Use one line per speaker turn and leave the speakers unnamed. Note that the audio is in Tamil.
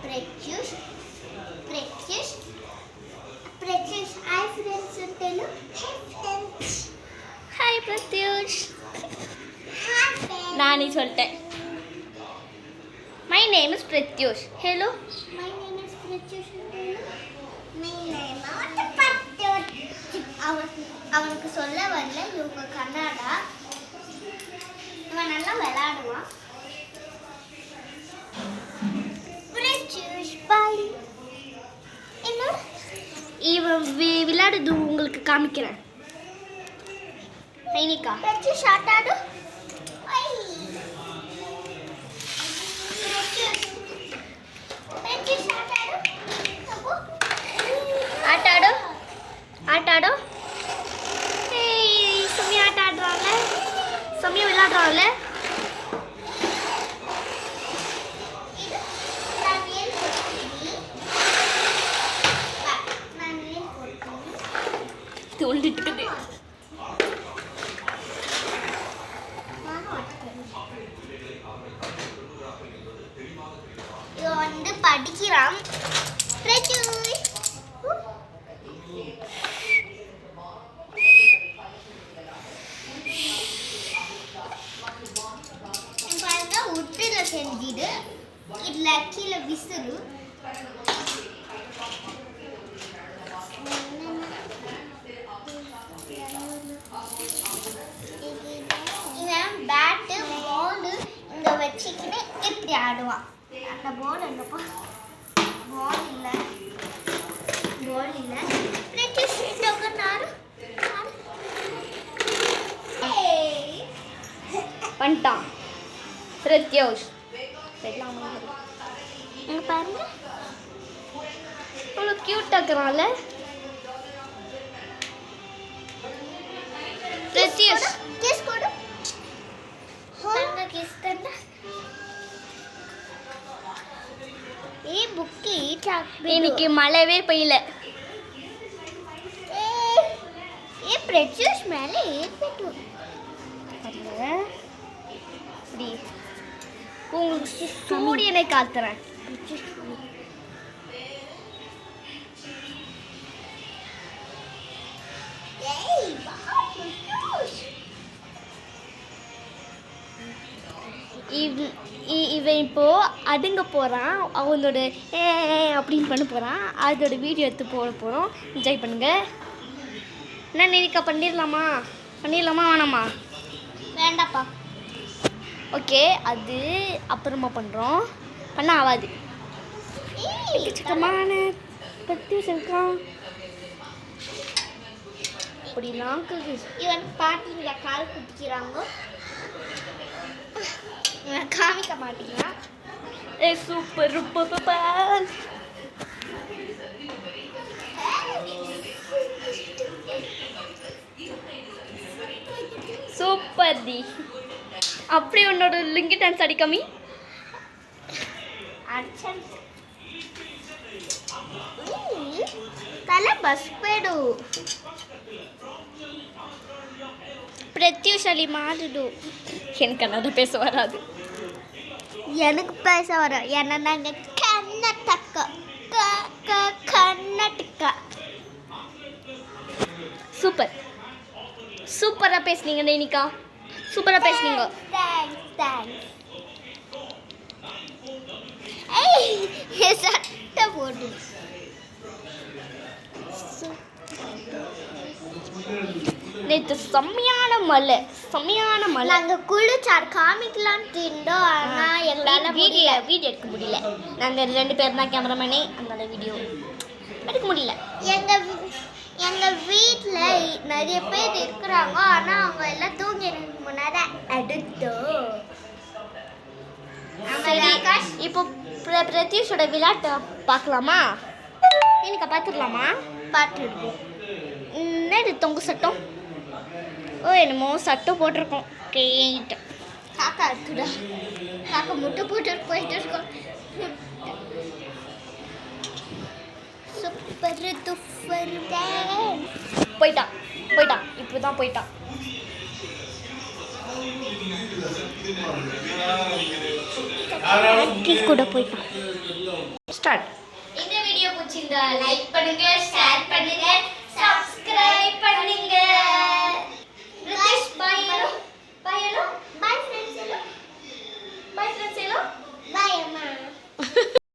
Pratyush. Pratyush. Pratyush. Hi friends. Tell Hey friends.
Hi Pratyush.
Hi friends.
Nani solte. My name is Pratyush. Hello.
My name is Pratyush. My name is Pratyush. அவனுக்கு சொல்ல வரல இவங்க கன்னடா. இவன் நல்லா விளையாடுவான். Pratyush bye. என்ன
இவன் விளையாடுது உங்களுக்கு காமிக்கிறேன். ஐனிகா
Pratyush ஆட்டாடு. Pratyush ஆட்டாடு.
ஆட்டாடு ஆட்டாடு. ஏய் சமயா ஆட்ட ஆடுறான்ல. சமயா விளையாடுறான்ல. தூண்டிட்டு இருக்குது.
இது வந்து படிக்கிறான். பாருங்க உட்டுல செஞ்சிடு இதுல கீழே விசிறு. இவன் பேட்டு பால் இங்க வச்சுக்கிட்டு இப்படி ஆடுவான். அந்த பால் என்னப்பா பால் இல்லை Pratyush இங்க நாரு
வந்துட்டான் பிரத்யூஷ்.
இங்க பாருங்க
அவ்வளோ க்யூட்டாக இருக்கிறான்ல பிரத்யூஷ்.
கிஸ் கொடு. தங்க கிஸ் தந்த. ஏ புக்கி சாக்லேட்.
இன்னைக்கு மழைவே பெய்யல.
ஏ Pratyush மேலே ஏறிட்டு.
அப்படி உங்களுக்கு சூரியனை காத்துறேன்.
ஏய் வா Pratyush.
இவன் இப்போ அடுங்க போகிறான். அவனோட அப்படின்னு பண்ண போகிறான். அதோட வீடியோ எடுத்து போட போகிறோம். என்ஜாய் பண்ணுங்க. என்ன நினைக்கா பண்ணிடலாமா வேணாமா?
வேண்டாப்பா.
ஓகே அது அப்புறமா பண்ணுறோம். பண்ண ஆகாது. சிக்கமான பற்றி இருக்கான் அப்படிலாம்.
இவன் பாட்டிங்கள கால் குடிக்கிறாங்க. இவன் காமிக்க மாட்டீங்களா?
சூப்பர் சூப்பர் தி. அப்படி உன்னோட லிங்கி டான்ஸ் அடிக்காமி
அடிச்சன் தலை பஸ் பேடு.
பிரத்யூஷ் அலி மாடுடு. எனக்கு கன்னட பேச வராது.
எனக்கு பேச வரும். ஏன்னா நாங்கள் கர்நாடகா கர்நாடகா.
சூப்பராக பேசுனீங்க நைனிகா. சூப்பராக பேசுனீங்க.
தேங்க்ஸ். ஏய் சட்டை போடு.
நேற்று செம்மையான மழை.
நாங்கள் குளிச்சார் காமிக்கலான்னு திண்டோம். ஆனால் எங்களால்
வீடியோ எடுக்க முடியல. நாங்கள் 2 பேர் தான் கேமராமேனே. அதனால வீடியோ எடுக்க முடியல.
எங்கள் வீட்டில் நிறைய பேர் இருக்கிறாங்க. ஆனால் அவங்க எல்லாம் தூங்கிறதுக்கு முன்னாடி எடுத்தோம்.
சரி இப்போ பிரத்யூஷோட விளையாட்டை பார்க்கலாமா? எனக்கு பார்த்துடலாமா?
பார்த்துருக்கோம்.
என்ன இது தொங்கு சட்டம்? என்னமோ சட்டம் போட்டிருக்கோம். கேட்ட
காக்கா எடுத்துடா. காக்கா முட்டை போட்டு போயிட்டு இருக்கோம். சூப்பர் துப்பர்
போயிட்டான். இப்போ தான் போயிட்டான்.
கூட போயிட்டான்.
ஸ்டார்ட்.
இந்த வீடியோ பிடிச்சிருந்தா லைக் பண்ணுங்க, ஷேர் பண்ணுங்க,